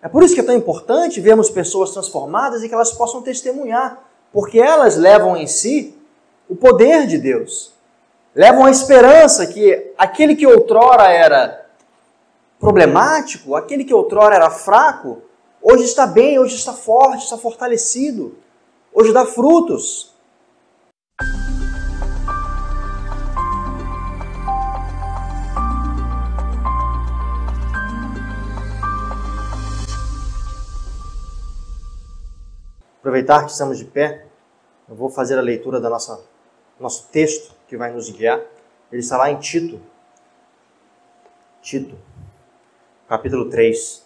É por isso que é tão importante vermos pessoas transformadas e que elas possam testemunhar, porque elas levam em si o poder de Deus. Levam a esperança que aquele que outrora era problemático, aquele que outrora era fraco, hoje está bem, hoje está forte, está fortalecido, hoje dá frutos. Aproveitar que estamos de pé, eu vou fazer a leitura do nosso texto que vai nos guiar. Ele está lá em Tito. Tito, capítulo 3.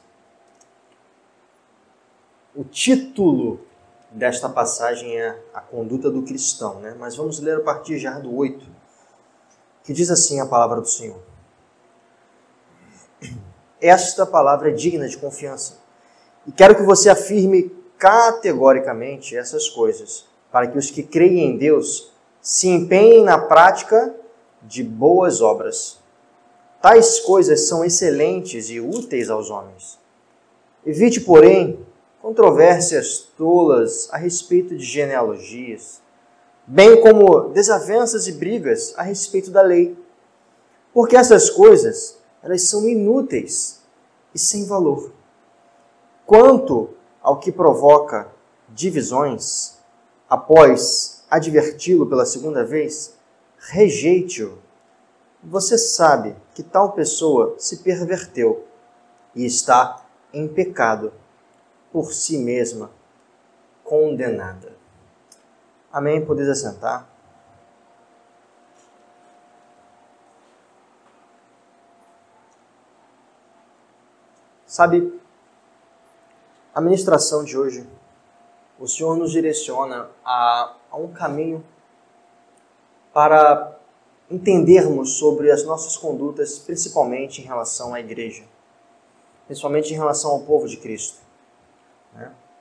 O título desta passagem é a conduta do cristão, né? Mas vamos ler a partir já do 8, que diz assim a palavra do Senhor. Esta palavra é digna de confiança, e quero que você afirme categoricamente essas coisas, para que os que creem em Deus se empenhem na prática de boas obras. Tais coisas são excelentes e úteis aos homens. Evite, porém, controvérsias tolas a respeito de genealogias, bem como desavenças e brigas a respeito da lei, porque essas coisas, elas são inúteis e sem valor. Quanto ao que provoca divisões, após adverti-lo pela segunda vez, rejeite-o. Você sabe que tal pessoa se perverteu e está em pecado por si mesma, condenada. Amém? Podeis assentar. Sabe, a ministração de hoje, o Senhor nos direciona a um caminho para entendermos sobre as nossas condutas, principalmente em relação à igreja, principalmente em relação ao povo de Cristo.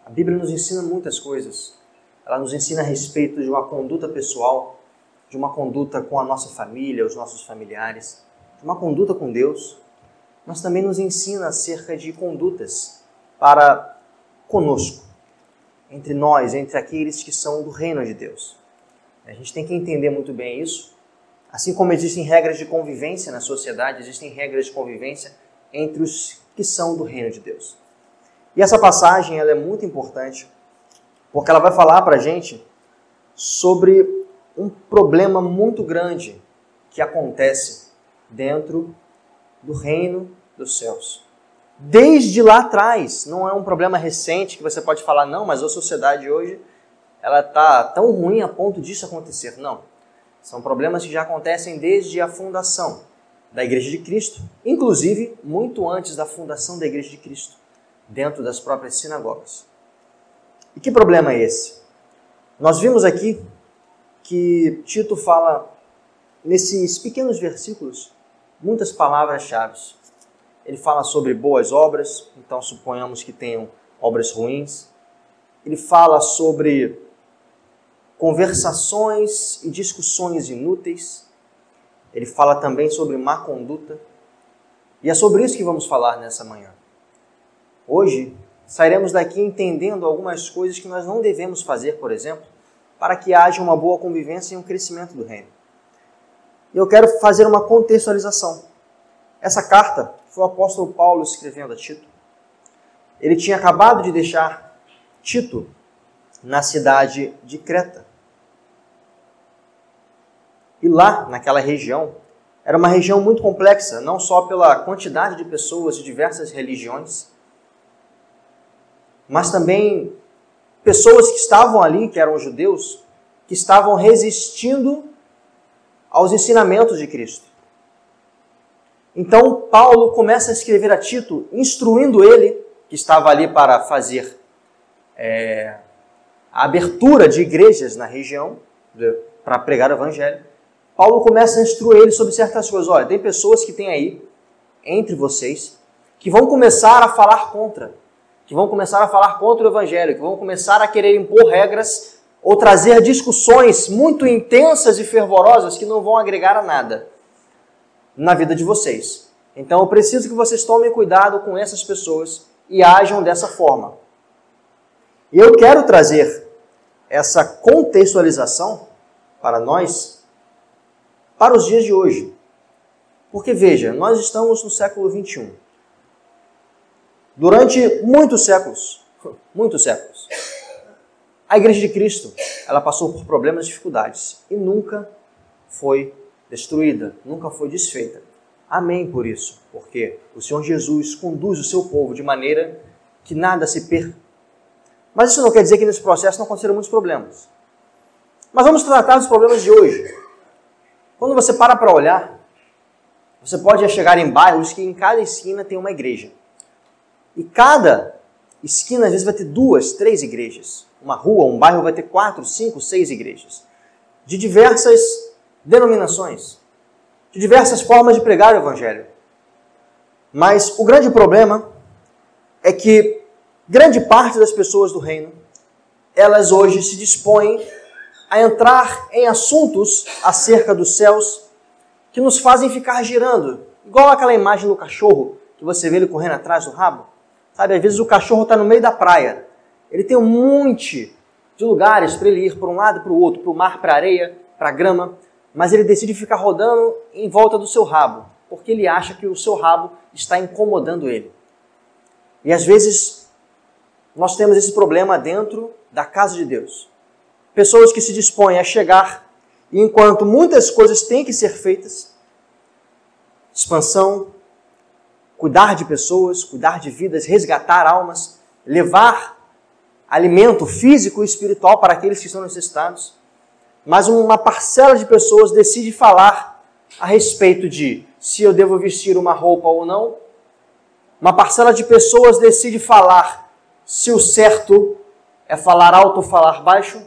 A Bíblia nos ensina muitas coisas. Ela nos ensina a respeito de uma conduta pessoal, de uma conduta com a nossa família, os nossos familiares, de uma conduta com Deus, mas também nos ensina acerca de condutas para conosco, entre nós, entre aqueles que são do reino de Deus. A gente tem que entender muito bem isso. Assim como existem regras de convivência na sociedade, existem regras de convivência entre os que são do reino de Deus. E essa passagem ela é muito importante, porque ela vai falar para a gente sobre um problema muito grande que acontece dentro do reino dos céus. Desde lá atrás, não é um problema recente que você pode falar, não, mas a sociedade hoje ela está tão ruim a ponto disso acontecer. Não, são problemas que já acontecem desde a fundação da Igreja de Cristo, inclusive muito antes da fundação da Igreja de Cristo, dentro das próprias sinagogas. E que problema é esse? Nós vimos aqui que Tito fala, nesses pequenos versículos, muitas palavras-chave. Ele fala sobre boas obras, então suponhamos que tenham obras ruins. Ele fala sobre conversações e discussões inúteis. Ele fala também sobre má conduta. E é sobre isso que vamos falar nessa manhã. Hoje, sairemos daqui entendendo algumas coisas que nós não devemos fazer, por exemplo, para que haja uma boa convivência e um crescimento do reino. E eu quero fazer uma contextualização. Essa carta foi o apóstolo Paulo escrevendo a Tito. Ele tinha acabado de deixar Tito na cidade de Creta. E lá, naquela região, era uma região muito complexa, não só pela quantidade de pessoas de diversas religiões, mas também pessoas que estavam ali, que eram judeus, que estavam resistindo aos ensinamentos de Cristo. Então, Paulo começa a escrever a Tito, instruindo ele, que estava ali para fazer a abertura de igrejas na região, para pregar o evangelho. Paulo começa a instruir ele sobre certas coisas. Olha, tem pessoas que tem aí, entre vocês, que vão começar a falar contra, o evangelho, que vão começar a querer impor regras ou trazer discussões muito intensas e fervorosas que não vão agregar a nada na vida de vocês. Então eu preciso que vocês tomem cuidado com essas pessoas e ajam dessa forma. E eu quero trazer essa contextualização para nós, para os dias de hoje. Porque veja, nós estamos no século XXI. Durante muitos séculos, a Igreja de Cristo, ela passou por problemas e dificuldades e nunca foi destruída, nunca foi desfeita. Amém por isso, porque o Senhor Jesus conduz o seu povo de maneira que nada se perca. Mas isso não quer dizer que nesse processo não aconteceram muitos problemas. Mas vamos tratar dos problemas de hoje. Quando você para olhar, você pode chegar em bairros que em cada esquina tem uma igreja. E cada esquina às vezes vai ter 2, 3 igrejas. Uma rua, um bairro vai ter 4, 5, 6 igrejas. De diversas denominações. De diversas formas de pregar o Evangelho. Mas o grande problema é que grande parte das pessoas do reino, elas hoje se dispõem a entrar em assuntos acerca dos céus que nos fazem ficar girando. Igual aquela imagem do cachorro, que você vê ele correndo atrás do rabo. Sabe, às vezes o cachorro está no meio da praia. Ele tem um monte de lugares para ele ir para um lado e para o outro, para o mar, para a areia, para a grama, mas ele decide ficar rodando em volta do seu rabo, porque ele acha que o seu rabo está incomodando ele. E às vezes nós temos esse problema dentro da casa de Deus. Pessoas que se dispõem a chegar e enquanto muitas coisas têm que ser feitas, expansão, cuidar de pessoas, cuidar de vidas, resgatar almas, levar alimento físico e espiritual para aqueles que estão necessitados, mas uma parcela de pessoas decide falar a respeito de se eu devo vestir uma roupa ou não. Uma parcela de pessoas decide falar se o certo é falar alto ou falar baixo.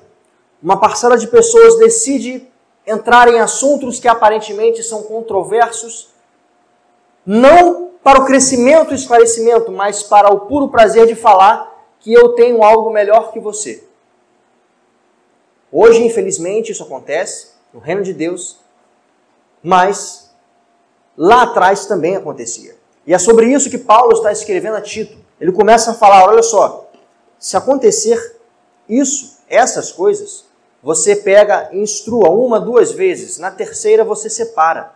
Uma parcela de pessoas decide entrar em assuntos que aparentemente são controversos, não para o crescimento e esclarecimento, mas para o puro prazer de falar que eu tenho algo melhor que você. Hoje, infelizmente, isso acontece no reino de Deus, mas lá atrás também acontecia. E é sobre isso que Paulo está escrevendo a Tito. Ele começa a falar, olha só, se acontecer isso, essas coisas, você pega e instrua 1, 2 vezes, na terceira você separa.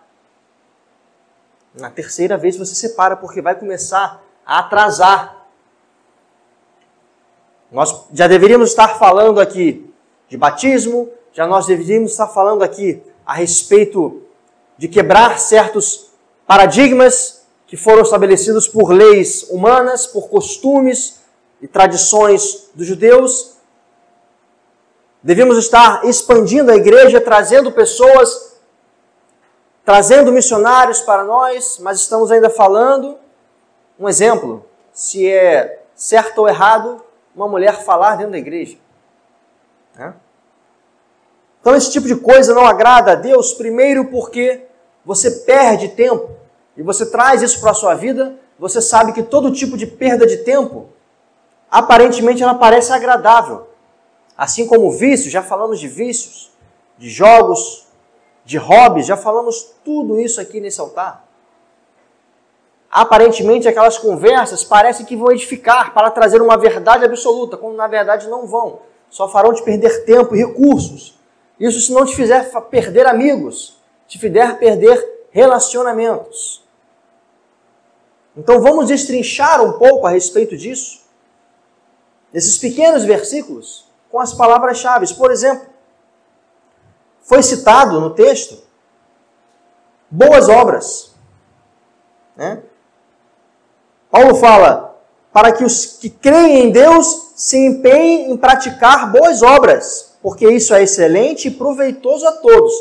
Na terceira vez você separa, porque vai começar a atrasar. Nós já deveríamos estar falando aqui de batismo, nós deveríamos estar falando aqui a respeito de quebrar certos paradigmas que foram estabelecidos por leis humanas, por costumes e tradições dos judeus. Devemos estar expandindo a igreja, trazendo pessoas, trazendo missionários para nós, mas estamos ainda falando, um exemplo, se é certo ou errado uma mulher falar dentro da igreja. Então esse tipo de coisa não agrada a Deus, primeiro porque você perde tempo e você traz isso para a sua vida, você sabe que todo tipo de perda de tempo, aparentemente ela parece agradável. Assim como vícios, já falamos de vícios, de jogos, de hobbies, já falamos tudo isso aqui nesse altar. Aparentemente aquelas conversas parecem que vão edificar para trazer uma verdade absoluta, quando na verdade não vão. Só farão te perder tempo e recursos. Isso se não te fizer perder amigos, te fizer perder relacionamentos. Então vamos destrinchar um pouco a respeito disso. Nesses pequenos versículos, com as palavras-chave. Por exemplo, foi citado no texto boas obras. Paulo fala para que os que creem em Deus se empenhem em praticar boas obras, porque isso é excelente e proveitoso a todos.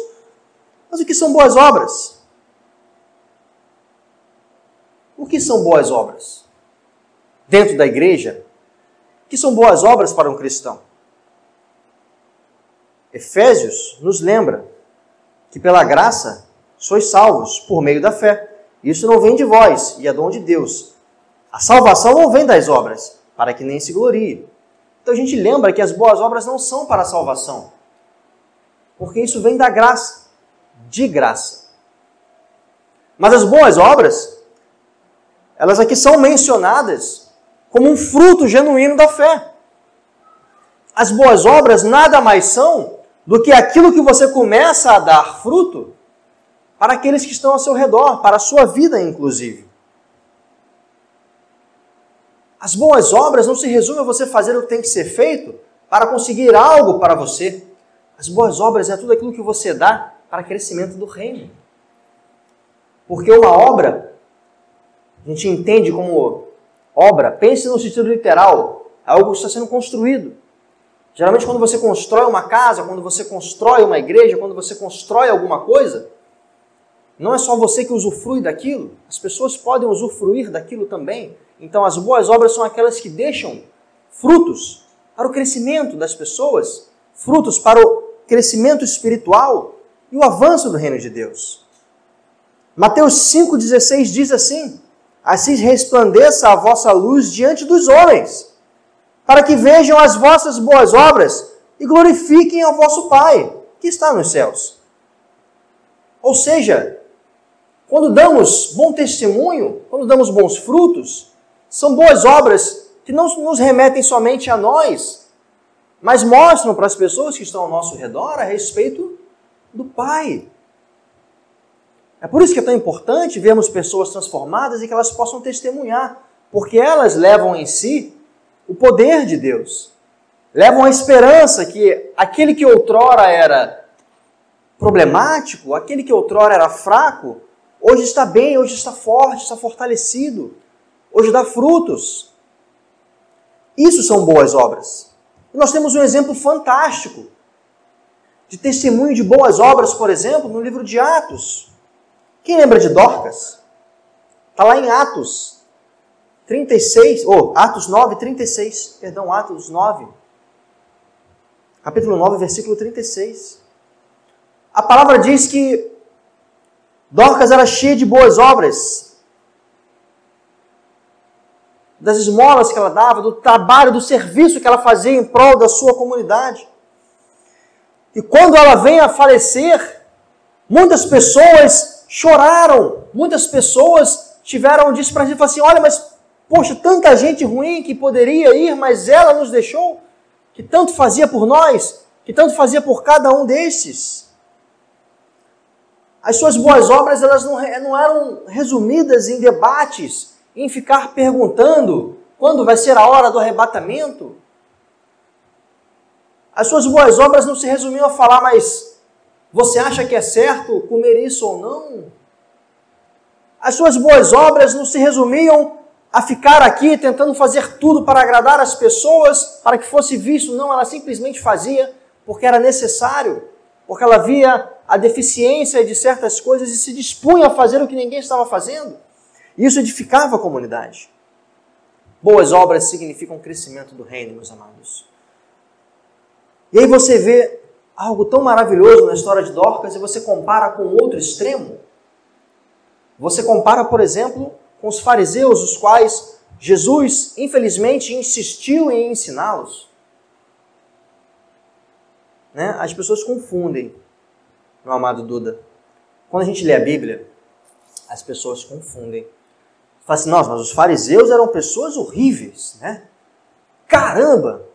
Mas o que são boas obras? O que são boas obras? Dentro da igreja, o que são boas obras para um cristão? Efésios nos lembra que pela graça sois salvos por meio da fé. Isso não vem de vós, e é dom de Deus. A salvação não vem das obras, para que nem se glorie. Então a gente lembra que as boas obras não são para a salvação, porque isso vem da graça, de graça. Mas as boas obras, elas aqui são mencionadas como um fruto genuíno da fé. As boas obras nada mais são do que aquilo que você começa a dar fruto para aqueles que estão ao seu redor, para a sua vida, inclusive. As boas obras não se resumem a você fazer o que tem que ser feito para conseguir algo para você. As boas obras é tudo aquilo que você dá para o crescimento do reino. Porque uma obra, a gente entende como obra, pense no sentido literal, algo que está sendo construído. Geralmente quando você constrói uma casa, quando você constrói uma igreja, quando você constrói alguma coisa, não é só você que usufrui daquilo, as pessoas podem usufruir daquilo também. Então as boas obras são aquelas que deixam frutos para o crescimento das pessoas, frutos para o crescimento espiritual e o avanço do reino de Deus. Mateus 5,16 diz assim: assim resplandeça a vossa luz diante dos homens, para que vejam as vossas boas obras e glorifiquem ao vosso Pai, que está nos céus. Ou seja, quando damos bom testemunho, quando damos bons frutos, são boas obras que não nos remetem somente a nós, mas mostram para as pessoas que estão ao nosso redor a respeito do Pai. É por isso que é tão importante vermos pessoas transformadas e que elas possam testemunhar, porque elas levam em si o poder de Deus. Levam a esperança que aquele que outrora era problemático, aquele que outrora era fraco, hoje está bem, hoje está forte, está fortalecido, hoje dá frutos. Isso são boas obras. E nós temos um exemplo fantástico de testemunho de boas obras, por exemplo, no livro de Atos. Quem lembra de Dorcas? Está lá em Atos 36, Atos 9, 36, perdão, Atos 9, capítulo 9, versículo 36. A palavra diz que Dorcas era cheia de boas obras, das esmolas que ela dava, do trabalho, do serviço que ela fazia em prol da sua comunidade. E quando ela vem a falecer, muitas pessoas choraram, muitas pessoas tiveram desprazer e falaram assim: olha, mas poxa, tanta gente ruim que poderia ir, mas ela nos deixou, que tanto fazia por nós, que tanto fazia por cada um desses. As suas boas obras, elas não eram resumidas em debates, em ficar perguntando quando vai ser a hora do arrebatamento. As suas boas obras não se resumiam a falar: mas você acha que é certo comer isso ou não? As suas boas obras não se resumiam a ficar aqui tentando fazer tudo para agradar as pessoas, para que fosse visto. Não, ela simplesmente fazia porque era necessário, porque ela via a deficiência de certas coisas e se dispunha a fazer o que ninguém estava fazendo. E isso edificava a comunidade. Boas obras significam crescimento do reino, meus amados. E aí você vê algo tão maravilhoso na história de Dorcas e você compara com outro extremo. Você compara, por exemplo, com os fariseus, os quais Jesus, infelizmente, insistiu em ensiná-los. As pessoas confundem, meu amado Duda. Quando a gente lê a Bíblia, as pessoas confundem. Fala assim: nossa, mas os fariseus eram pessoas horríveis, né? Caramba!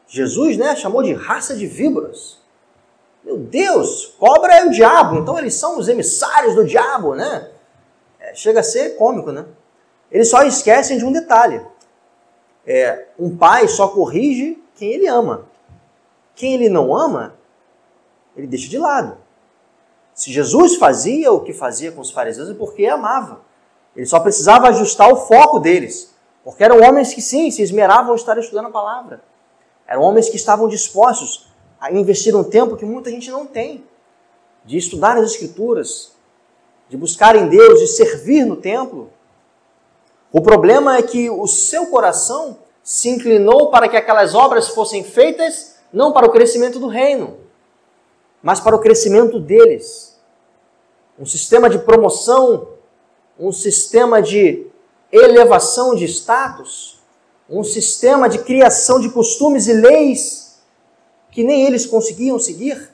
Jesus, chamou de raça de víboras. Meu Deus, cobra é o diabo, então eles são os emissários do diabo, né? Chega a ser cômico, né? Eles só esquecem de um detalhe. Um pai só corrige quem ele ama. Quem ele não ama, ele deixa de lado. Se Jesus fazia o que fazia com os fariseus é porque amava. Ele só precisava ajustar o foco deles. Porque eram homens que sim, se esmeravam em estar estudando a palavra. Eram homens que estavam dispostos a investir um tempo que muita gente não tem. De estudar as Escrituras, de buscar em Deus, de servir no templo. O problema é que o seu coração se inclinou para que aquelas obras fossem feitas não para o crescimento do reino, mas para o crescimento deles. Um sistema de promoção, um sistema de elevação de status, um sistema de criação de costumes e leis que nem eles conseguiam seguir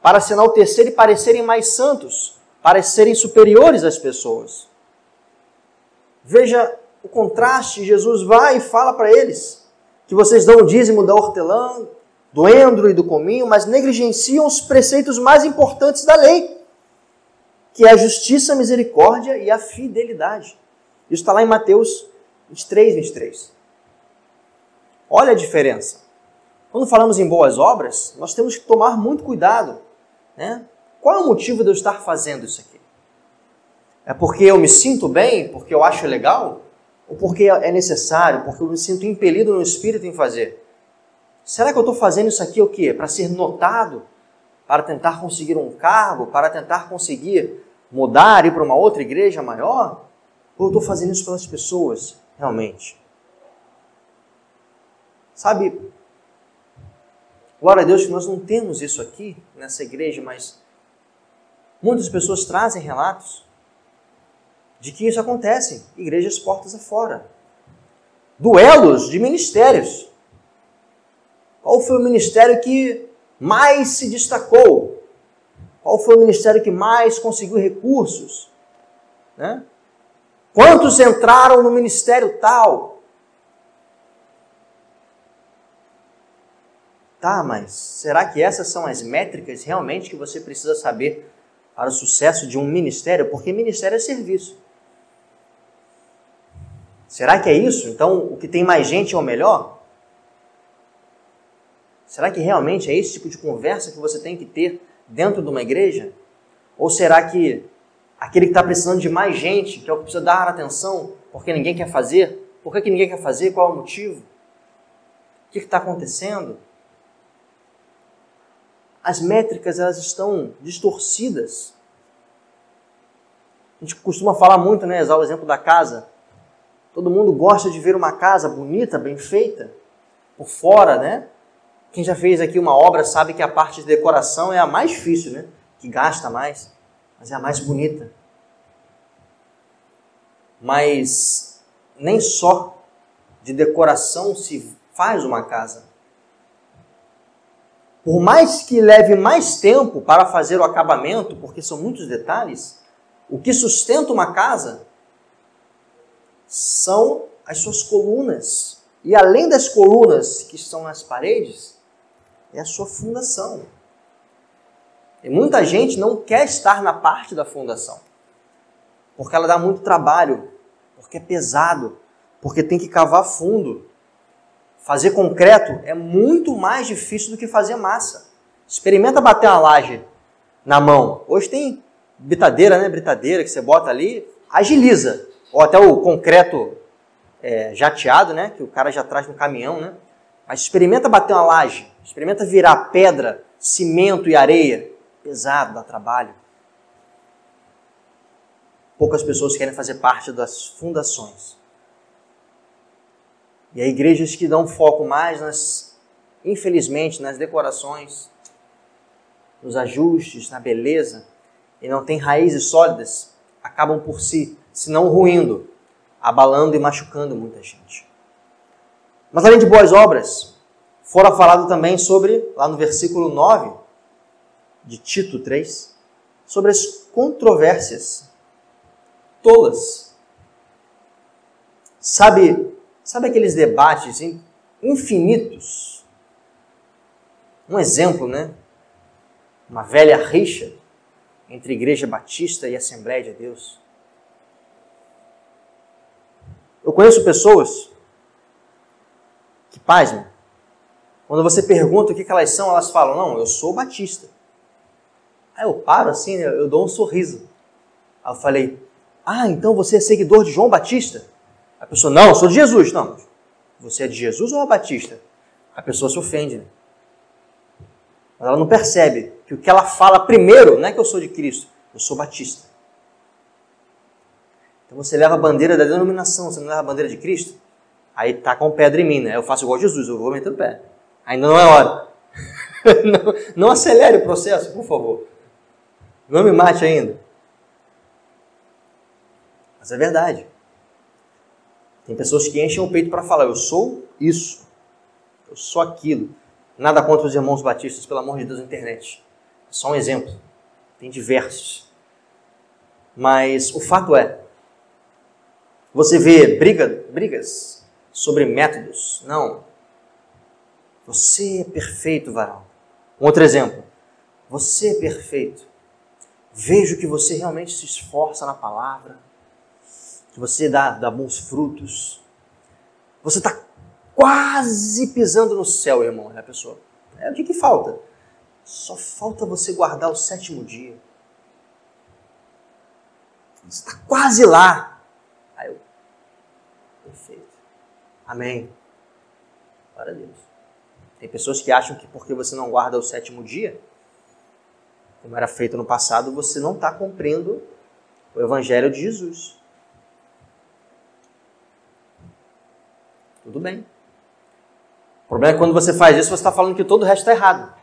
para se enaltecer e parecerem mais santos, parecerem superiores às pessoas. Veja o contraste, Jesus vai e fala para eles que vocês dão o dízimo da hortelã, do endro e do cominho, mas negligenciam os preceitos mais importantes da lei, que é a justiça, a misericórdia e a fidelidade. Isso está lá em Mateus 23, 23. Olha a diferença. Quando falamos em boas obras, nós temos que tomar muito cuidado, né? Qual é o motivo de eu estar fazendo isso aqui? É porque eu me sinto bem, porque eu acho legal? Ou porque é necessário, porque eu me sinto impelido no Espírito em fazer? Será que eu estou fazendo isso aqui o quê? Para ser notado? Para tentar conseguir um cargo? Para tentar conseguir mudar, ir para uma outra igreja maior? Ou eu estou fazendo isso pelas pessoas, realmente? Sabe, glória a Deus que nós não temos isso aqui nessa igreja, mas muitas pessoas trazem relatos de que isso acontece, igrejas portas afora. Duelos de ministérios. Qual foi o ministério que mais se destacou? Qual foi o ministério que mais conseguiu recursos? Né? Quantos entraram no ministério tal? Tá, mas será que essas são as métricas realmente que você precisa saber para o sucesso de um ministério? Porque ministério é serviço. Será que é isso? Então, o que tem mais gente é o melhor? Será que realmente é esse tipo de conversa que você tem que ter dentro de uma igreja? Ou será que aquele que está precisando de mais gente, que é o que precisa dar atenção, porque ninguém quer fazer? Por que ninguém quer fazer? Qual é o motivo? O que está acontecendo? As métricas, elas estão distorcidas. A gente costuma falar muito, né? Usar o exemplo da casa. Todo mundo gosta de ver uma casa bonita, bem feita, por fora, né? Quem já fez aqui uma obra sabe que a parte de decoração é a mais difícil, né? Que gasta mais, mas é a mais bonita. Mas nem só de decoração se faz uma casa. Por mais que leve mais tempo para fazer o acabamento, porque são muitos detalhes, o que sustenta uma casa são as suas colunas. E além das colunas que estão nas paredes, é a sua fundação. E muita gente não quer estar na parte da fundação, porque ela dá muito trabalho, porque é pesado, porque tem que cavar fundo. Fazer concreto é muito mais difícil do que fazer massa. Experimenta bater uma laje na mão. Hoje tem britadeira, né? Britadeira que você bota ali, agiliza. Ou até o concreto jateado, né? Que o cara já traz no caminhão, né? Mas experimenta bater uma laje. Experimenta virar pedra, cimento e areia. Pesado, dá trabalho. Poucas pessoas querem fazer parte das fundações. E há igrejas que dão foco mais, infelizmente, nas decorações, nos ajustes, na beleza, e não tem raízes sólidas, acabam por si, se não ruindo, abalando e machucando muita gente. Mas além de boas obras, fora falado também sobre, lá no versículo 9 de Tito 3, sobre as controvérsias tolas. Sabe aqueles debates infinitos? Um exemplo, né? Uma velha rixa entre Igreja Batista e Assembleia de Deus. Eu conheço pessoas que, pasmem, quando você pergunta o que elas são, elas falam, não, eu sou batista. Aí eu paro assim, eu dou um sorriso. Aí eu falei, então você é seguidor de João Batista? A pessoa, não, eu sou de Jesus. Não, você é de Jesus ou é Batista? A pessoa se ofende, né? Mas ela não percebe que o que ela fala primeiro não é que eu sou de Cristo, eu sou Batista. Então você leva a bandeira da denominação, você não leva a bandeira de Cristo? Aí tá com pedra em mim, né? Eu faço igual Jesus, eu vou meter o pé. Ainda não é hora. não acelere o processo, por favor. Não me mate ainda. Mas é verdade. Tem pessoas que enchem o peito para falar, eu sou isso, eu sou aquilo. Nada contra os irmãos batistas, pelo amor de Deus, na internet. É só um exemplo. Tem diversos. Mas o fato é Você vê brigas sobre métodos. Não. Você é perfeito, varão. Um outro exemplo. Você é perfeito. Vejo que você realmente se esforça na palavra, que você dá bons frutos. Você está quase pisando no céu, irmão, né, pessoa? O que falta? Só falta você guardar o 7º dia. Você está quase lá. Aí eu, perfeito. Amém. Glória a Deus. Tem pessoas que acham que porque você não guarda o 7º dia, como era feito no passado, você não está cumprindo o Evangelho de Jesus. Tudo bem. O problema é que quando você faz isso, você está falando que todo o resto está errado.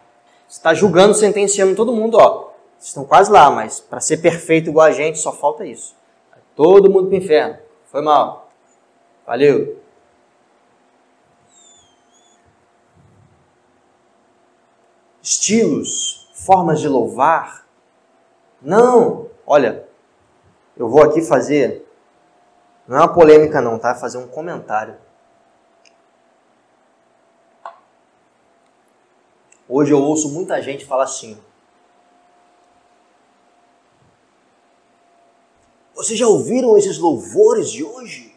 Você está julgando, sentenciando todo mundo. Vocês estão quase lá, mas para ser perfeito igual a gente, só falta isso. Vai todo mundo para o inferno. Foi mal. Valeu. Estilos, formas de louvar. Não. Olha, eu vou aqui fazer, não é uma polêmica não, tá? Fazer um comentário. Hoje eu ouço muita gente falar assim: vocês já ouviram esses louvores de hoje?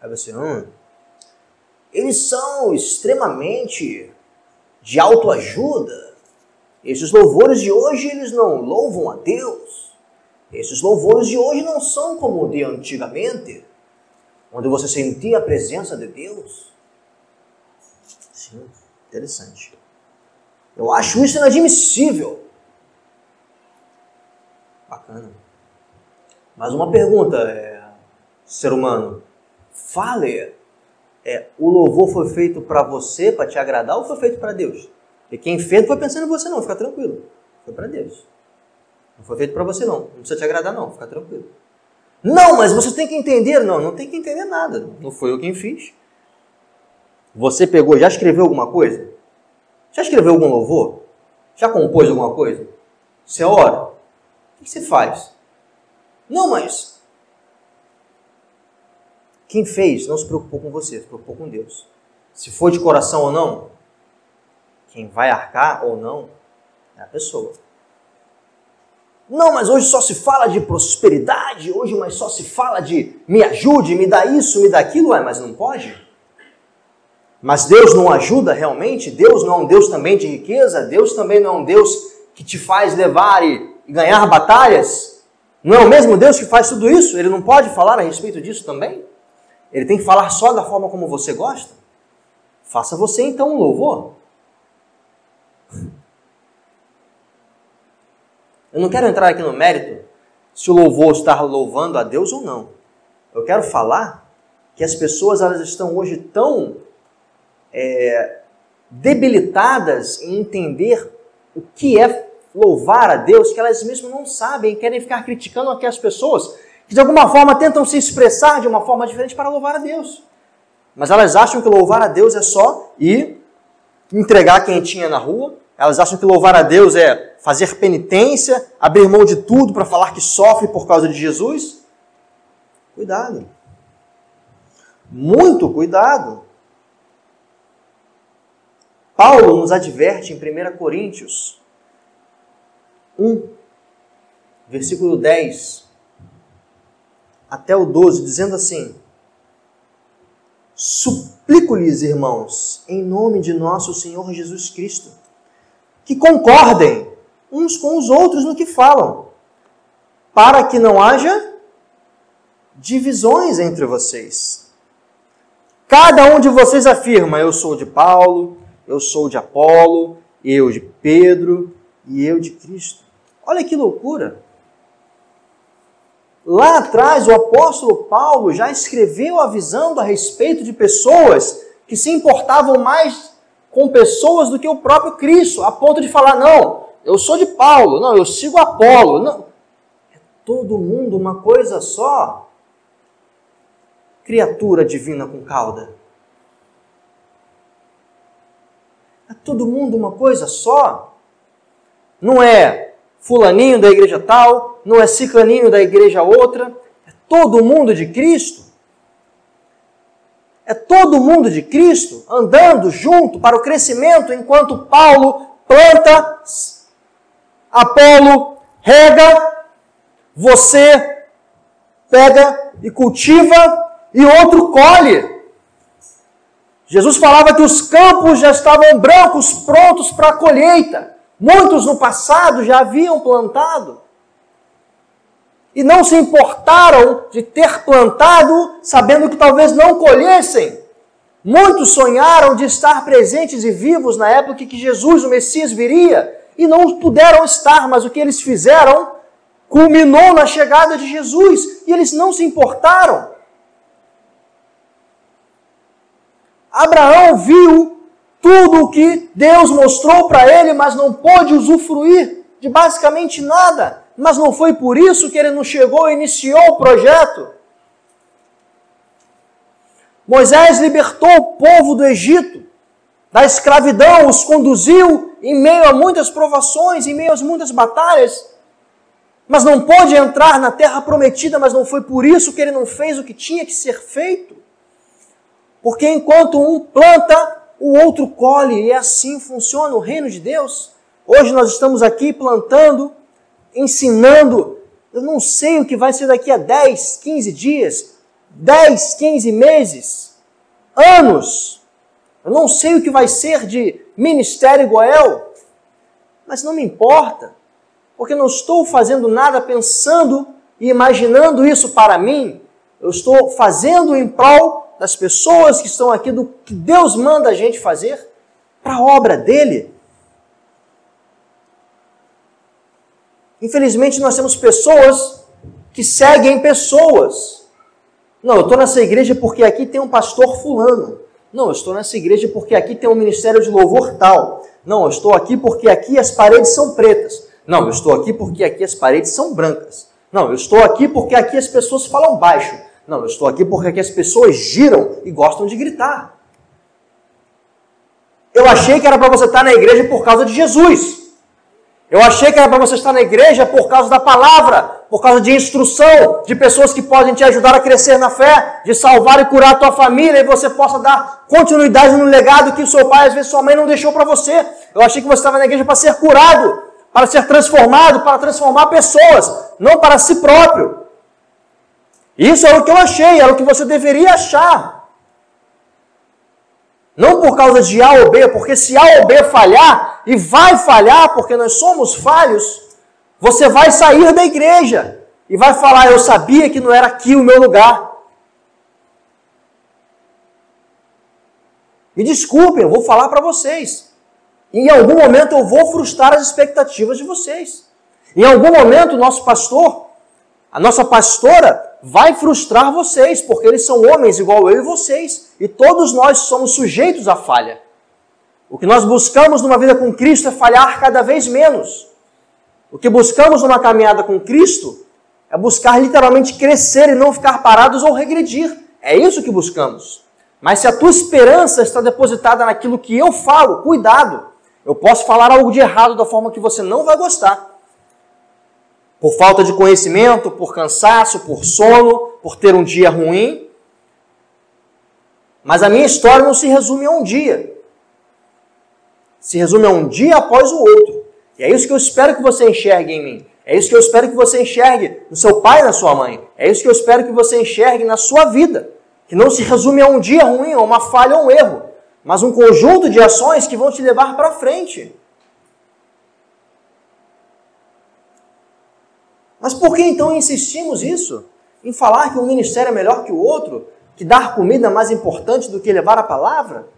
Aí você, eles são extremamente de autoajuda. Esses louvores de hoje, eles não louvam a Deus. Esses louvores de hoje não são como o de antigamente, onde você sentia a presença de Deus. Sim, interessante. Eu acho isso inadmissível. Bacana. Mas uma pergunta, ser humano. Fale, o louvor foi feito para você, para te agradar, ou foi feito para Deus? E quem fez não foi pensando em você não, fica tranquilo. Foi para Deus. Não foi feito para você não precisa te agradar não, fica tranquilo. Não, mas você tem que entender. Não tem que entender nada. Não foi eu quem fiz. Você pegou, já escreveu alguma coisa? Já escreveu algum louvor? Já compôs alguma coisa? Você ora? O que você faz? Não, mas quem fez não se preocupou com você, se preocupou com Deus. Se foi de coração ou não, quem vai arcar ou não é a pessoa. Não, mas hoje só se fala de prosperidade, mas só se fala de me ajude, me dá isso, me dá aquilo. Mas não pode? Mas Deus não ajuda realmente? Deus não é um Deus também de riqueza? Deus também não é um Deus que te faz levar e ganhar batalhas? Não é o mesmo Deus que faz tudo isso? Ele não pode falar a respeito disso também? Ele tem que falar só da forma como você gosta? Faça você então um louvor. Eu não quero entrar aqui no mérito se o louvor está louvando a Deus ou não. Eu quero falar que as pessoas elas estão hoje tão debilitadas em entender o que é louvar a Deus, que elas mesmas não sabem e querem ficar criticando aquelas pessoas que de alguma forma tentam se expressar de uma forma diferente para louvar a Deus. Mas elas acham que louvar a Deus é só ir entregar quentinha na rua. Elas acham que louvar a Deus é fazer penitência, abrir mão de tudo para falar que sofre por causa de Jesus. Cuidado. Muito cuidado. Paulo nos adverte em 1 Coríntios 1, versículo 10 até o 12, dizendo assim: suplico-lhes, irmãos, em nome de nosso Senhor Jesus Cristo, que concordem uns com os outros no que falam, para que não haja divisões entre vocês. Cada um de vocês afirma: eu sou de Paulo, eu sou de Apolo, eu de Pedro e eu de Cristo. Olha que loucura! Lá atrás, o apóstolo Paulo já escreveu avisando a respeito de pessoas que se importavam mais com pessoas do que o próprio Cristo, a ponto de falar: não, eu sou de Paulo, não, eu sigo Apolo. Não. É todo mundo uma coisa só. Criatura divina com cauda. É todo mundo uma coisa só. Não é fulaninho da igreja tal, não é ciclaninho da igreja outra. É todo mundo de Cristo? É todo mundo de Cristo andando junto para o crescimento, enquanto Paulo planta, Apolo rega, você pega e cultiva e outro colhe. Jesus falava que os campos já estavam brancos, prontos para a colheita. Muitos no passado já haviam plantado. E não se importaram de ter plantado, sabendo que talvez não colhessem. Muitos sonharam de estar presentes e vivos na época que Jesus, o Messias, viria, e não puderam estar, mas o que eles fizeram culminou na chegada de Jesus, e eles não se importaram. Abraão viu tudo o que Deus mostrou para ele, mas não pôde usufruir de basicamente nada. Mas não foi por isso que ele não chegou e iniciou o projeto. Moisés libertou o povo do Egito, da escravidão, os conduziu em meio a muitas provações, em meio a muitas batalhas, mas não pôde entrar na terra prometida, mas não foi por isso que ele não fez o que tinha que ser feito. Porque enquanto um planta, o outro colhe, e assim funciona o reino de Deus. Hoje nós estamos aqui plantando, ensinando, eu não sei o que vai ser daqui a 10, 15 dias, 10, 15 meses, anos. Eu não sei o que vai ser de Ministério Goel, mas não me importa, porque não estou fazendo nada pensando e imaginando isso para mim. Eu estou fazendo em prol das pessoas que estão aqui, do que Deus manda a gente fazer, para a obra dele. Infelizmente, nós temos pessoas que seguem pessoas. Não, eu estou nessa igreja porque aqui tem um pastor fulano. Não, eu estou nessa igreja porque aqui tem um ministério de louvor tal. Não, eu estou aqui porque aqui as paredes são pretas. Não, eu estou aqui porque aqui as paredes são brancas. Não, eu estou aqui porque aqui as pessoas falam baixo. Não, eu estou aqui porque aqui as pessoas giram e gostam de gritar. Eu achei que era para você estar na igreja por causa de Jesus. Eu achei que era para você estar na igreja por causa da palavra, por causa de instrução, de pessoas que podem te ajudar a crescer na fé, de salvar e curar a tua família, e você possa dar continuidade no legado que o seu pai, às vezes sua mãe não deixou para você. Eu achei que você estava na igreja para ser curado, para ser transformado, para transformar pessoas, não para si próprio. Isso era o que eu achei, era o que você deveria achar. Não por causa de A ou B, porque se A ou B falhar, e vai falhar porque nós somos falhos, você vai sair da igreja e vai falar, eu sabia que não era aqui o meu lugar. Me desculpem, eu vou falar para vocês. Em algum momento eu vou frustrar as expectativas de vocês. Em algum momento o nosso pastor, a nossa pastora, vai frustrar vocês, porque eles são homens igual eu e vocês. E todos nós somos sujeitos à falha. O que nós buscamos numa vida com Cristo é falhar cada vez menos. O que buscamos numa caminhada com Cristo é buscar literalmente crescer e não ficar parados ou regredir. É isso que buscamos. Mas se a tua esperança está depositada naquilo que eu falo, cuidado. Eu posso falar algo de errado da forma que você não vai gostar. Por falta de conhecimento, por cansaço, por sono, por ter um dia ruim. Mas a minha história não se resume a um dia. Se resume a um dia após o outro. E é isso que eu espero que você enxergue em mim. É isso que eu espero que você enxergue no seu pai e na sua mãe. É isso que eu espero que você enxergue na sua vida. Que não se resume a um dia ruim, a uma falha ou um erro. Mas um conjunto de ações que vão te levar para frente. Mas por que então insistimos isso? Em falar que um ministério é melhor que o outro? Que dar comida é mais importante do que levar a palavra?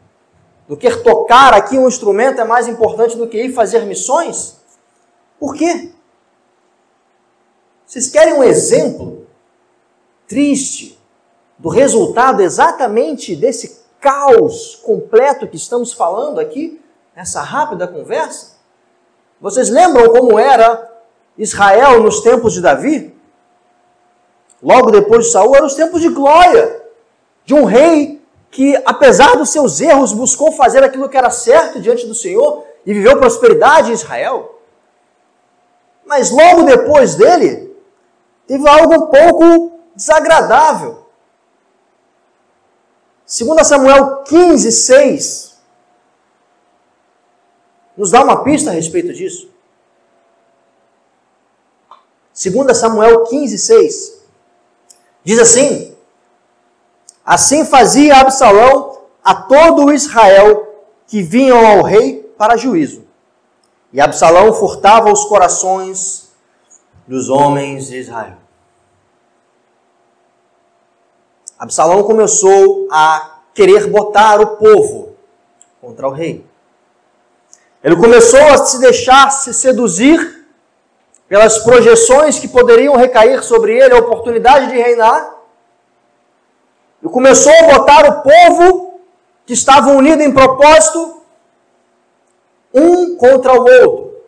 Do que tocar aqui um instrumento é mais importante do que ir fazer missões? Por quê? Vocês querem um exemplo triste do resultado exatamente desse caos completo que estamos falando aqui, nessa rápida conversa? Vocês lembram como era Israel nos tempos de Davi? Logo depois de Saul, eram os tempos de glória, de um rei que, apesar dos seus erros, buscou fazer aquilo que era certo diante do Senhor e viveu prosperidade em Israel. Mas logo depois dele, teve algo um pouco desagradável. 2 Samuel 15:6 nos dá uma pista a respeito disso. 2 Samuel 15:6 diz assim: assim fazia Absalão a todo o Israel que vinham ao rei para juízo. E Absalão furtava os corações dos homens de Israel. Absalão começou a querer botar o povo contra o rei. Ele começou a se deixar se seduzir pelas projeções que poderiam recair sobre ele, a oportunidade de reinar. E começou a botar o povo que estava unido em propósito um contra o outro.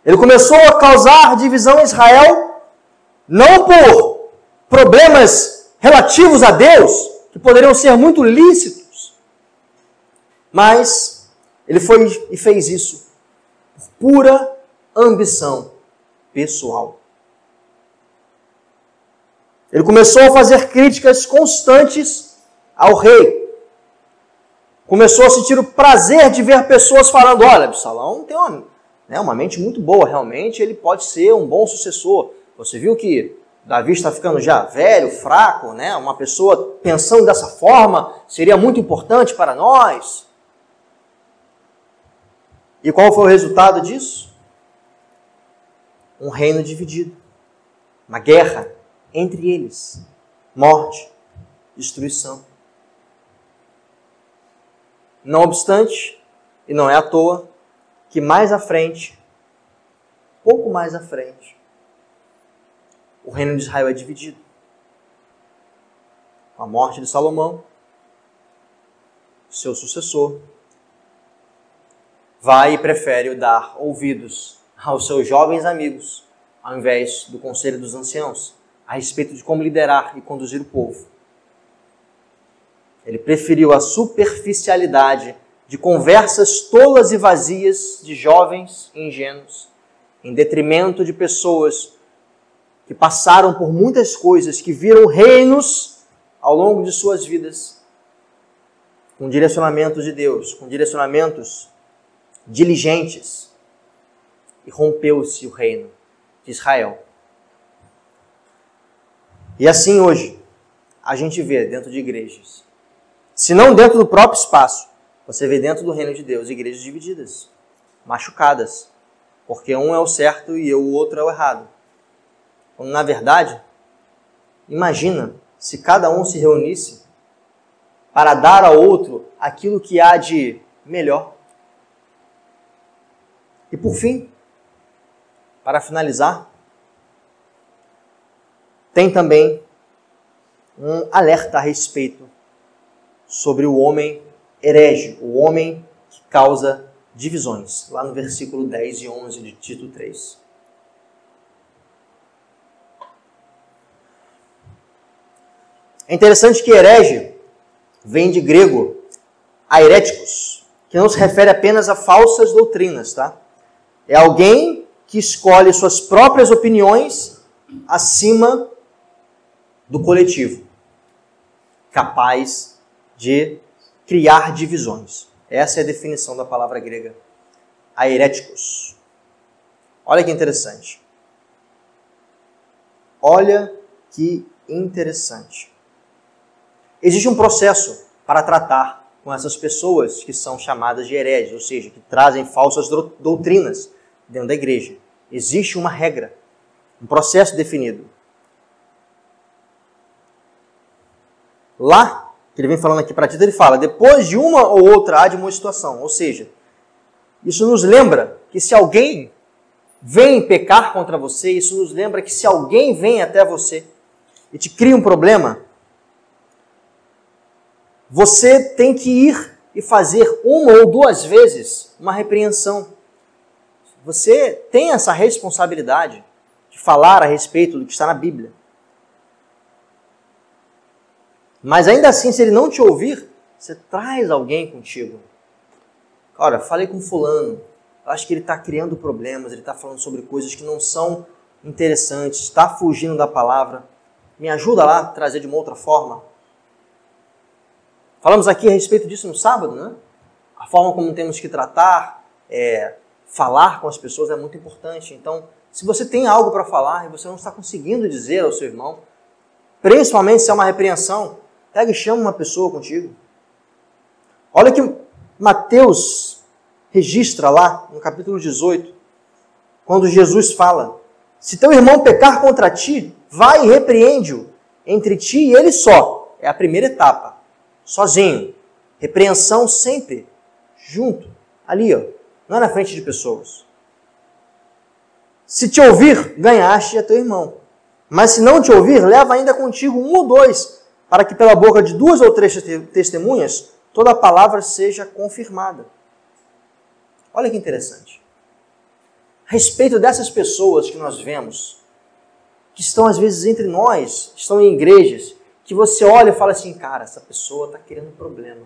Ele começou a causar divisão em Israel, não por problemas relativos a Deus, que poderiam ser muito lícitos, mas ele foi e fez isso por pura ambição pessoal. Ele começou a fazer críticas constantes ao rei. Começou a sentir o prazer de ver pessoas falando: olha, Absalão tem uma mente muito boa, realmente ele pode ser um bom sucessor. Você viu que Davi está ficando já velho, fraco, né? Uma pessoa pensando dessa forma seria muito importante para nós. E qual foi o resultado disso? Um reino dividido. Uma guerra entre eles. Morte, destruição. Não obstante, e não é à toa, que mais à frente, pouco mais à frente, o reino de Israel é dividido. Com a morte de Salomão, seu sucessor vai e prefere dar ouvidos aos seus jovens amigos, ao invés do conselho dos anciãos, a respeito de como liderar e conduzir o povo. Ele preferiu a superficialidade de conversas tolas e vazias de jovens ingênuos, em detrimento de pessoas que passaram por muitas coisas, que viram reinos ao longo de suas vidas, com direcionamentos de Deus, com direcionamentos diligentes, e rompeu-se o reino de Israel. E assim hoje, a gente vê dentro de igrejas, se não dentro do próprio espaço, você vê dentro do reino de Deus igrejas divididas, machucadas, porque um é o certo e o outro é o errado. Quando, na verdade, imagina se cada um se reunisse para dar ao outro aquilo que há de melhor. E por fim, para finalizar, tem também um alerta a respeito sobre o homem herege, o homem que causa divisões, lá no versículo 10 e 11 de Tito 3. É interessante que herege vem de grego airéticos, que não se refere apenas a falsas doutrinas, tá? É alguém que escolhe suas próprias opiniões acima do coletivo, capaz de criar divisões. Essa é a definição da palavra grega airéticos. Olha que interessante. Olha que interessante. Existe um processo para tratar com essas pessoas que são chamadas de hereges, ou seja, que trazem falsas doutrinas dentro da igreja. Existe uma regra, um processo definido. Lá, que ele vem falando aqui para Tito, ele fala, depois de uma ou outra admoestação, ou seja, isso nos lembra que se alguém vem pecar contra você, isso nos lembra que se alguém vem até você e te cria um problema, você tem que ir e fazer uma ou duas vezes uma repreensão. Você tem essa responsabilidade de falar a respeito do que está na Bíblia. Mas ainda assim, se ele não te ouvir, você traz alguém contigo. Olha, falei com fulano, acho que ele está criando problemas, ele está falando sobre coisas que não são interessantes, está fugindo da palavra. Me ajuda lá a trazer de uma outra forma. Falamos aqui a respeito disso no sábado, né? A forma como temos que tratar, falar com as pessoas é muito importante. Então, se você tem algo para falar e você não está conseguindo dizer ao seu irmão, principalmente se é uma repreensão, pega e chama uma pessoa contigo. Olha que Mateus registra lá no capítulo 18, quando Jesus fala: se teu irmão pecar contra ti, vai e repreende-o entre ti e ele só. É a primeira etapa. Sozinho. Repreensão sempre junto. Ali, ó. Não é na frente de pessoas. Se te ouvir, ganhaste a teu irmão. Mas se não te ouvir, leva ainda contigo 1 ou 2, para que pela boca de 2 ou 3 testemunhas, toda a palavra seja confirmada. Olha que interessante. A respeito dessas pessoas que nós vemos, que estão às vezes entre nós, estão em igrejas, que você olha e fala assim, cara, essa pessoa está querendo problema.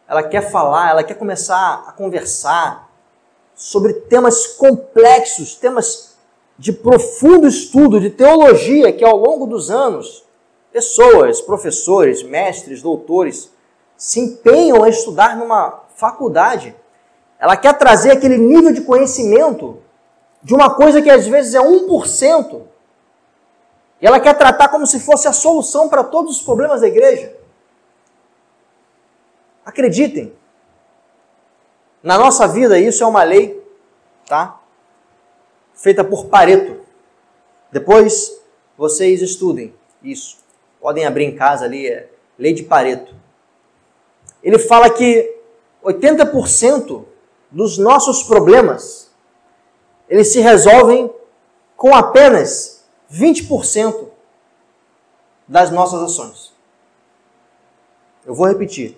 Ela quer falar, ela quer começar a conversar sobre temas complexos, temas de profundo estudo, de teologia, que ao longo dos anos, pessoas, professores, mestres, doutores, se empenham a estudar numa faculdade. Ela quer trazer aquele nível de conhecimento de uma coisa que às vezes é 1%. E ela quer tratar como se fosse a solução para todos os problemas da igreja. Acreditem, na nossa vida isso é uma lei, tá? Feita por Pareto. Depois vocês estudem isso. Podem abrir em casa ali, é lei de Pareto. Ele fala que 80% dos nossos problemas, eles se resolvem com apenas 20% das nossas ações. Eu vou repetir.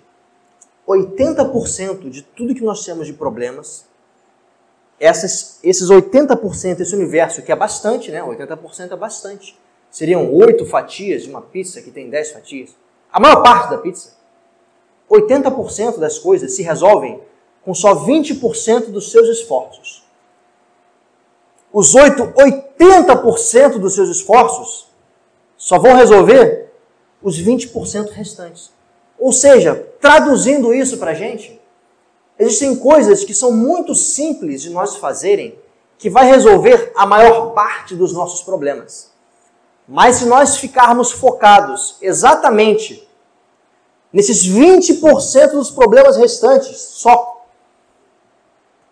80% de tudo que nós temos de problemas, esses 80%, esse universo, que é bastante, né? 80% é bastante. Seriam 8 fatias de uma pizza que tem 10 fatias. A maior parte da pizza. 80% das coisas se resolvem com só 20% dos seus esforços. Os 80% dos seus esforços só vão resolver os 20% restantes. Ou seja, traduzindo isso para a gente, existem coisas que são muito simples de nós fazerem, que vai resolver a maior parte dos nossos problemas. Mas se nós ficarmos focados exatamente nesses 20% dos problemas restantes, só,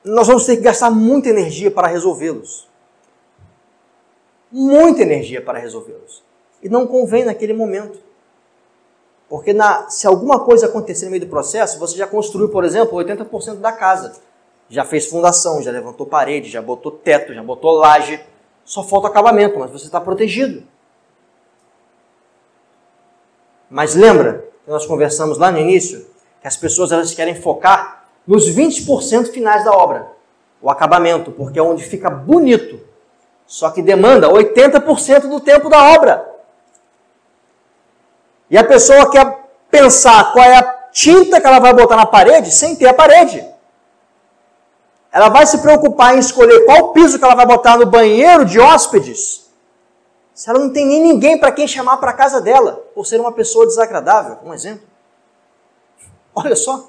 nós vamos ter que gastar muita energia para resolvê-los. Muita energia para resolvê-los. E não convém naquele momento. Porque se alguma coisa acontecer no meio do processo, você já construiu, por exemplo, 80% da casa. Já fez fundação, já levantou parede, já botou teto, já botou laje. Só falta acabamento, mas você está protegido. Mas lembra que nós conversamos lá no início que as pessoas elas querem focar nos 20% finais da obra. O acabamento, porque é onde fica bonito. Só que demanda 80% do tempo da obra. E a pessoa quer pensar qual é a tinta que ela vai botar na parede sem ter a parede. Ela vai se preocupar em escolher qual piso que ela vai botar no banheiro de hóspedes, se ela não tem nem ninguém para quem chamar para a casa dela, por ser uma pessoa desagradável. Um exemplo. Olha só.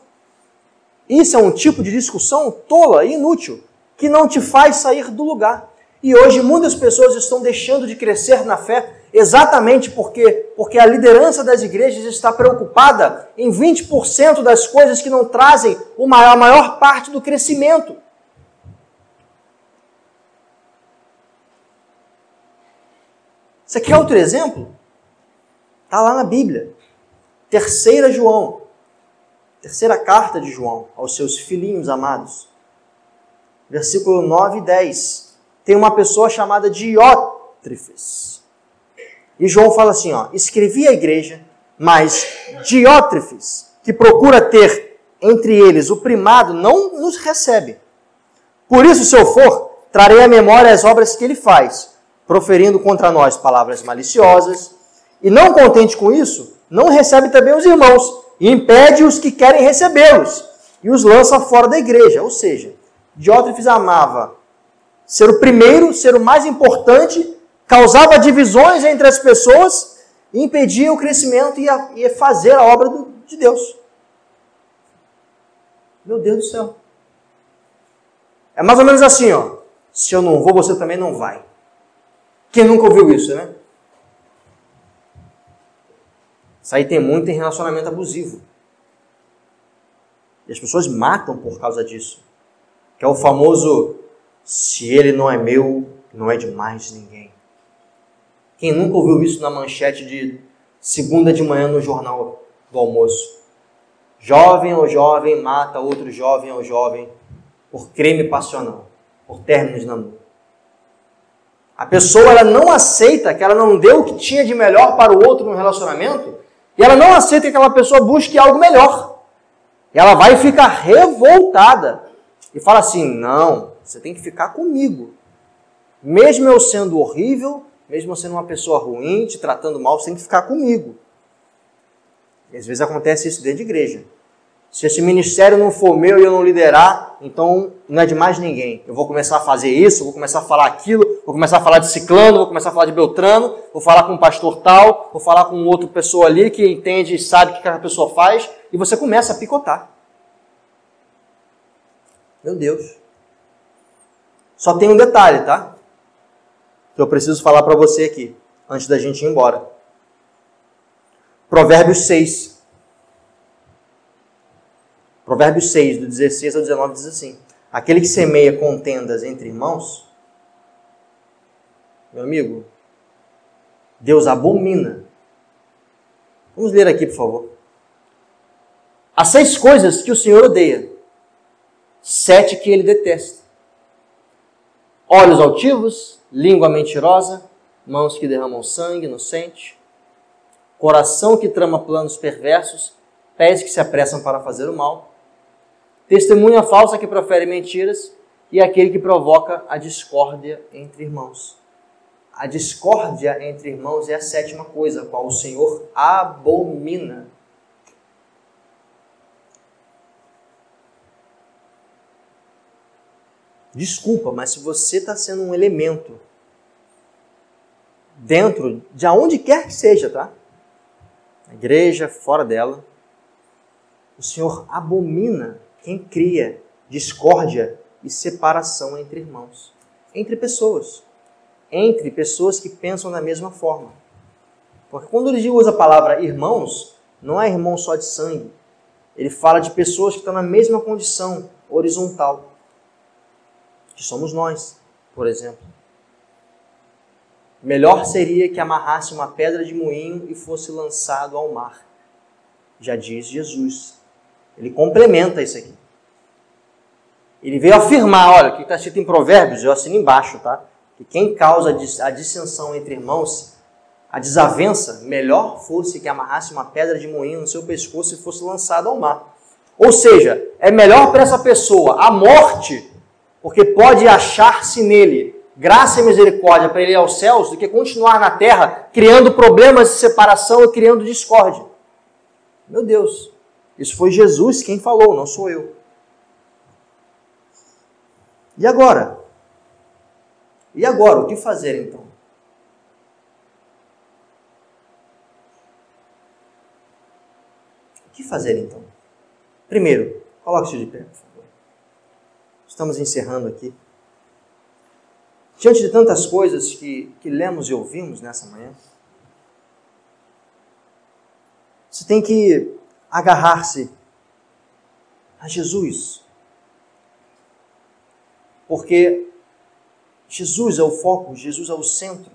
Isso é um tipo de discussão tola e inútil, que não te faz sair do lugar. E hoje muitas pessoas estão deixando de crescer na fé exatamente porque a liderança das igrejas está preocupada em 20% das coisas que não trazem a maior parte do crescimento. Você quer outro exemplo? Está lá na Bíblia. 3 João. 3ª carta de João aos seus filhinhos amados. Versículo 9 e 10. Tem uma pessoa chamada Diótrefes. E João fala assim, escrevi à igreja, mas Diótrefes, que procura ter entre eles o primado, não nos recebe. Por isso, se eu for, trarei à memória as obras que ele faz, proferindo contra nós palavras maliciosas, e não contente com isso, não recebe também os irmãos, e impede os que querem recebê-los, e os lança fora da igreja. Ou seja, Diótrefes amava ser o primeiro, ser o mais importante, causava divisões entre as pessoas, e impedia o crescimento e ia fazer a obra de Deus. Meu Deus do céu. É mais ou menos assim, ó. Se eu não vou, você também não vai. Quem nunca ouviu isso, né? Isso aí tem muito em relacionamento abusivo. E as pessoas matam por causa disso. Que é o famoso, se ele não é meu, não é de mais ninguém. Quem nunca ouviu isso na manchete de segunda de manhã no jornal do almoço? Jovem ou jovem mata outro jovem ou jovem por crime passional, por término de namoro. A pessoa ela não aceita que ela não deu o que tinha de melhor para o outro no relacionamento e ela não aceita que aquela pessoa busque algo melhor. E ela vai ficar revoltada e fala assim, não, você tem que ficar comigo. Mesmo eu sendo horrível, mesmo eu sendo uma pessoa ruim, te tratando mal, você tem que ficar comigo. E às vezes acontece isso dentro de igreja. Se esse ministério não for meu e eu não liderar, então não é de mais ninguém. Eu vou começar a fazer isso, vou começar a falar aquilo, vou começar a falar de ciclano, vou começar a falar de beltrano, vou falar com um pastor tal, vou falar com outra pessoa ali que entende e sabe o que aquela pessoa faz, e você começa a picotar. Meu Deus. Só tem um detalhe, tá? Que eu preciso falar para você aqui, antes da gente ir embora. Provérbios 6. Provérbios 6, do 16 ao 19, diz assim: aquele que semeia contendas entre irmãos, meu amigo, Deus abomina. Vamos ler aqui, por favor. Há 6 coisas que o Senhor odeia, 7 que ele detesta: olhos altivos, língua mentirosa, mãos que derramam sangue inocente, coração que trama planos perversos, pés que se apressam para fazer o mal, testemunha falsa que profere mentiras e aquele que provoca a discórdia entre irmãos. A discórdia entre irmãos é a 7ª coisa, a qual o Senhor abomina. Desculpa, mas se você está sendo um elemento dentro de aonde quer que seja, tá? Na igreja, fora dela, o Senhor abomina quem cria discórdia e separação entre irmãos, entre pessoas que pensam da mesma forma. Porque quando ele usa a palavra irmãos, não é irmão só de sangue. Ele fala de pessoas que estão na mesma condição horizontal, que somos nós, por exemplo. Melhor seria que amarrasse uma pedra de moinho e fosse lançado ao mar. Já diz Jesus. Ele complementa isso aqui. Ele veio afirmar, olha, o que está escrito em Provérbios, eu assino embaixo, tá? Que quem causa a dissensão entre irmãos, a desavença, melhor fosse que amarrasse uma pedra de moinho no seu pescoço e fosse lançado ao mar. Ou seja, é melhor para essa pessoa a morte, porque pode achar-se nele graça e misericórdia para ele ir aos céus, do que continuar na terra criando problemas de separação e criando discórdia. Meu Deus, isso foi Jesus quem falou, não sou eu. E agora? E agora, o que fazer então? O que fazer então? Primeiro, coloque-se de pé, por favor. Estamos encerrando aqui. Diante de tantas coisas que lemos e ouvimos nessa manhã, você tem que agarrar-se a Jesus. Porque Jesus é o foco, Jesus é o centro.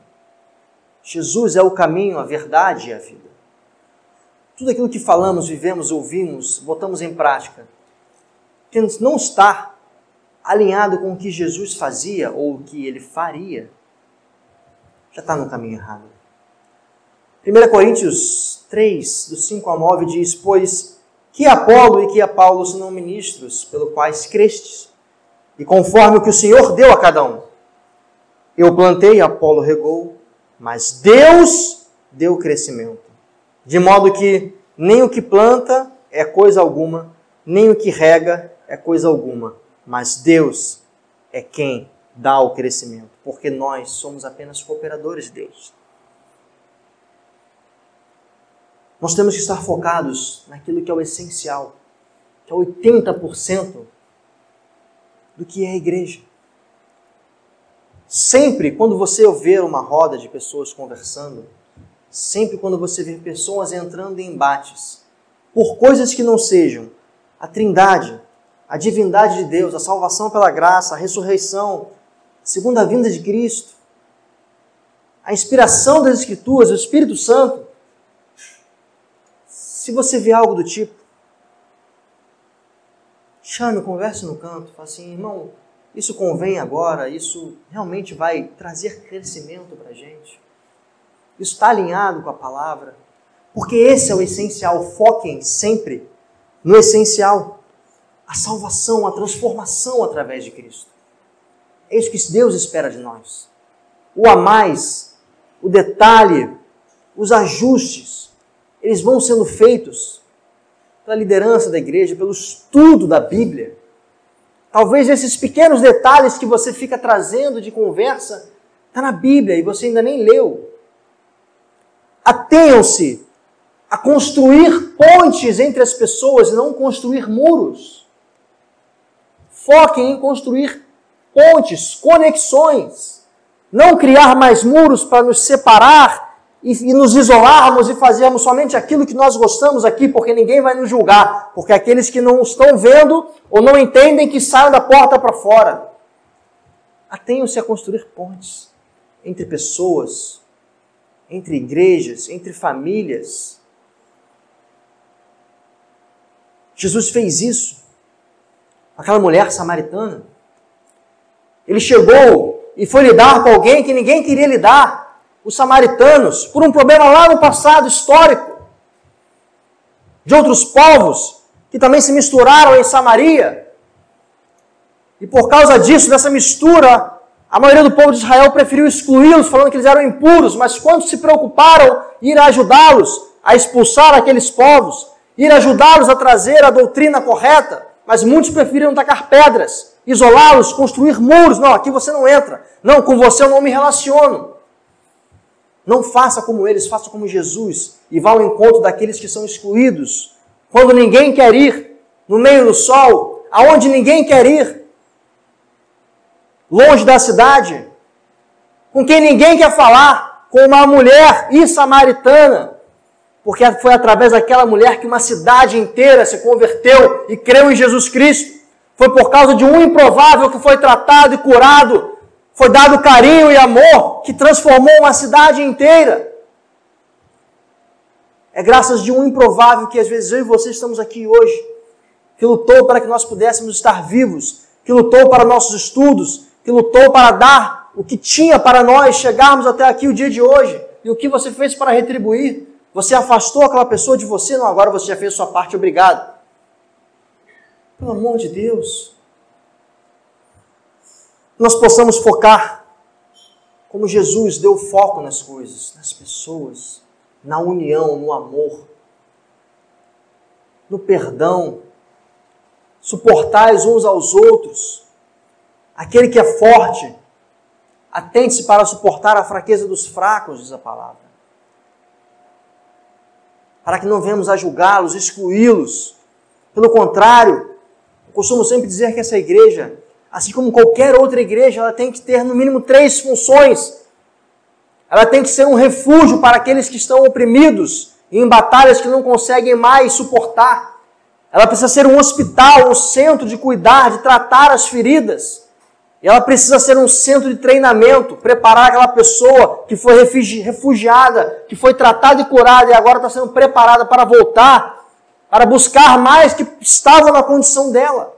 Jesus é o caminho, a verdade e a vida. Tudo aquilo que falamos, vivemos, ouvimos, botamos em prática, que não está alinhado com o que Jesus fazia ou o que ele faria, já está no caminho errado. 1 Coríntios 3, do 5 ao 9, diz: pois que Apolo e que a Paulo senão ministros, pelo quais crestes, e conforme o que o Senhor deu a cada um. Eu plantei, Apolo regou, mas Deus deu crescimento. De modo que nem o que planta é coisa alguma, nem o que rega é coisa alguma, mas Deus é quem dá o crescimento, porque nós somos apenas cooperadores de Deus. Nós temos que estar focados naquilo que é o essencial, que é 80% do que é a igreja. Sempre quando você ver uma roda de pessoas conversando, sempre quando você ver pessoas entrando em embates por coisas que não sejam a trindade, a divindade de Deus, a salvação pela graça, a ressurreição, a segunda vinda de Cristo, a inspiração das Escrituras, o Espírito Santo, se você vê algo do tipo, chame, converse no canto, fale assim, irmão, isso convém agora, isso realmente vai trazer crescimento para a gente. Isso está alinhado com a palavra. Porque esse é o essencial. Foquem sempre no essencial. A salvação, a transformação através de Cristo. É isso que Deus espera de nós. O a mais, o detalhe, os ajustes, eles vão sendo feitos pela liderança da igreja, pelo estudo da Bíblia. Talvez esses pequenos detalhes que você fica trazendo de conversa, está na Bíblia e você ainda nem leu. Atenham-se a construir pontes entre as pessoas e não construir muros. Foquem em construir pontes, conexões. Não criar mais muros para nos separar e nos isolarmos e fazermos somente aquilo que nós gostamos aqui, porque ninguém vai nos julgar. Porque aqueles que não estão vendo ou não entendem que saiam da porta para fora. Atenham-se a construir pontes entre pessoas, entre igrejas, entre famílias. Jesus fez isso. Aquela mulher samaritana. Ele chegou e foi lidar com alguém que ninguém queria lidar. Os samaritanos, por um problema lá no passado histórico, de outros povos que também se misturaram em Samaria. E por causa disso, dessa mistura, a maioria do povo de Israel preferiu excluí-los, falando que eles eram impuros, mas quando se preocuparam em ir ajudá-los a expulsar aqueles povos, ir ajudá-los a trazer a doutrina correta, mas muitos preferiram tacar pedras, isolá-los, construir muros. Não, aqui você não entra. Não, com você eu não me relaciono. Não faça como eles, faça como Jesus e vá ao encontro daqueles que são excluídos. Quando ninguém quer ir, no meio do sol, aonde ninguém quer ir, longe da cidade, com quem ninguém quer falar, com uma mulher samaritana, porque foi através daquela mulher que uma cidade inteira se converteu e creu em Jesus Cristo. Foi por causa de um improvável que foi tratado e curado, foi dado carinho e amor, que transformou uma cidade inteira. É graças de um improvável que às vezes eu e você estamos aqui hoje, que lutou para que nós pudéssemos estar vivos, que lutou para nossos estudos, que lutou para dar o que tinha para nós chegarmos até aqui o dia de hoje. E o que você fez para retribuir? Você afastou aquela pessoa de você? Não, agora você já fez a sua parte, obrigado. Pelo amor de Deus. Nós possamos focar como Jesus deu foco nas coisas, nas pessoas, na união, no amor, no perdão, suportais uns aos outros. Aquele que é forte, atente-se para suportar a fraqueza dos fracos, diz a palavra. Para que não venhamos a julgá-los, excluí-los. Pelo contrário, eu costumo sempre dizer que essa igreja, assim como qualquer outra igreja, ela tem que ter no mínimo 3 funções. Ela tem que ser um refúgio para aqueles que estão oprimidos em batalhas que não conseguem mais suportar. Ela precisa ser um hospital, um centro de cuidar, de tratar as feridas. E ela precisa ser um centro de treinamento, preparar aquela pessoa que foi refugiada, que foi tratada e curada e agora está sendo preparada para voltar, para buscar mais que estavam na condição dela.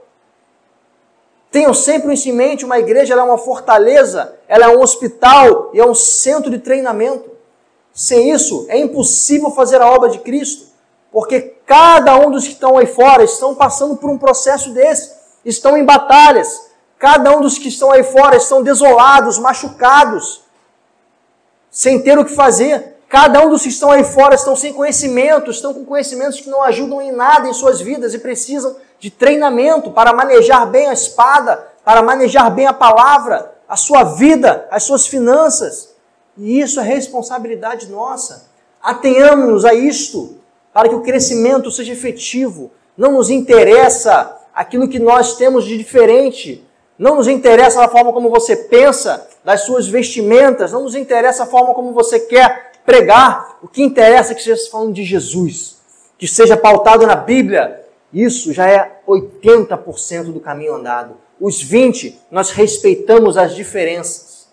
Tenham sempre isso em mente, uma igreja ela é uma fortaleza, ela é um hospital e é um centro de treinamento. Sem isso, é impossível fazer a obra de Cristo, porque cada um dos que estão aí fora estão passando por um processo desse, estão em batalhas. Cada um dos que estão aí fora estão desolados, machucados, sem ter o que fazer. Cada um dos que estão aí fora estão sem conhecimento, estão com conhecimentos que não ajudam em nada em suas vidas e precisam de treinamento para manejar bem a espada, para manejar bem a palavra, a sua vida, as suas finanças. E isso é responsabilidade nossa. Atenhamos-nos a isto. para que o crescimento seja efetivo. Não nos interessa aquilo que nós temos de diferente. Não nos interessa a forma como você pensa, das suas vestimentas. Não nos interessa a forma como você quer pregar. O que interessa é que esteja falando de Jesus, que seja pautado na Bíblia. Isso já é 80% do caminho andado. Os 20%, nós respeitamos as diferenças,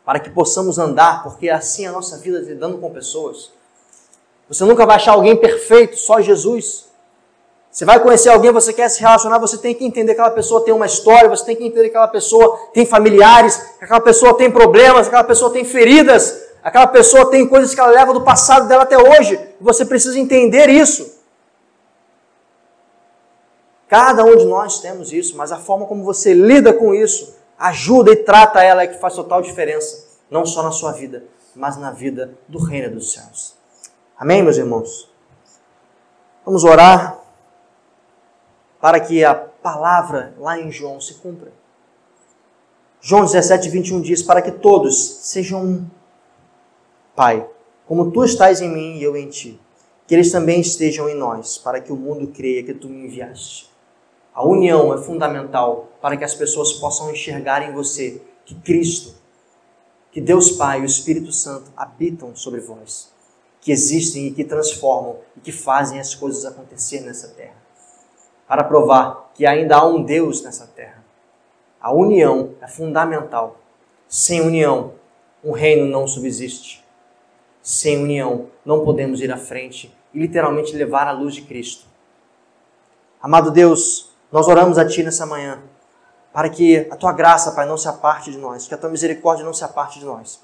para que possamos andar, porque assim é a nossa vida lidando com pessoas. Você nunca vai achar alguém perfeito, só Jesus. Você vai conhecer alguém, você quer se relacionar, você tem que entender que aquela pessoa tem uma história, você tem que entender que aquela pessoa tem familiares, que aquela pessoa tem problemas, que aquela pessoa tem feridas, aquela pessoa tem coisas que ela leva do passado dela até hoje. Você precisa entender isso. Cada um de nós temos isso, mas a forma como você lida com isso, ajuda e trata ela é que faz total diferença. Não só na sua vida, mas na vida do reino dos céus. Amém, meus irmãos? Vamos orar para que a palavra lá em João se cumpra. João 17, 21 diz, para que todos sejam um. Pai, como tu estás em mim e eu em ti, que eles também estejam em nós, para que o mundo creia que tu me enviaste. A união é fundamental para que as pessoas possam enxergar em você que Cristo, que Deus Pai e o Espírito Santo habitam sobre vós, que existem e que transformam e que fazem as coisas acontecer nessa terra, para provar que ainda há um Deus nessa terra. A união é fundamental. Sem união, um reino não subsiste. Sem união, não podemos ir à frente e literalmente levar a luz de Cristo. Amado Deus, nós oramos a Ti nessa manhã, para que a Tua graça, Pai, não se aparte de nós, que a Tua misericórdia não se aparte de nós.